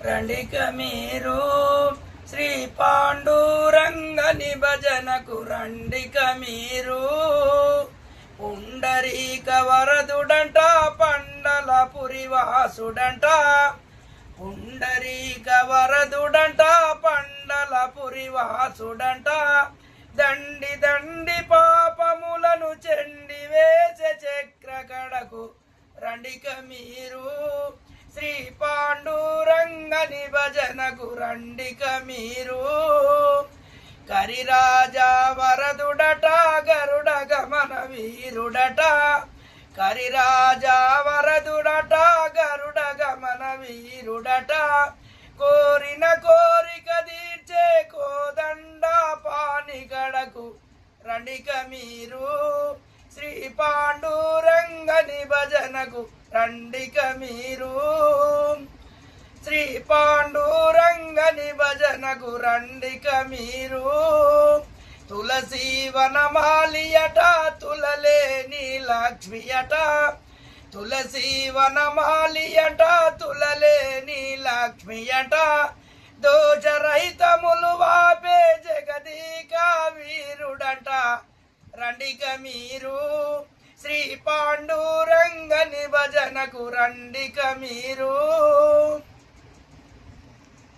రండిక మీరు శ్రీ పాండురంగ నిభజనకు రండిక మీరు. పుండరీక వరదుడంట పండల పురివాసుడంట, పుండరీక వరదుడంట పండల పురివాసుడంట. దండి దండి పాపములను చెండి వేసే చక్ర కడకు రండిక మీరు. శ్రీ పాండురంగ నిభజనకు రండిక మీరు. కరిరాజా వరదుడట గరుడ గమన వీరుడట, కరిరాజా వరదుడట గరుడ గమన వీరుడట. కోరిన కోరిక తీర్చే కోదండ పానిగడకు రండిక మీరు. శ్రీ పాండురంగ నిభజనకు రండిక మీరు. శ్రీ పాండురంగ నిభజనకు రండిక మీరు. తులసి వనమాలియట తులలేని లక్ష్మియట, తులసి వనమాలియట తులలేని లక్ష్మియట. దోషరహితములు వాపే జగదీక వీరుడంట రండిక మీరు. శ్రీ పాండురంగ నిభజనకు రండిక మీరు.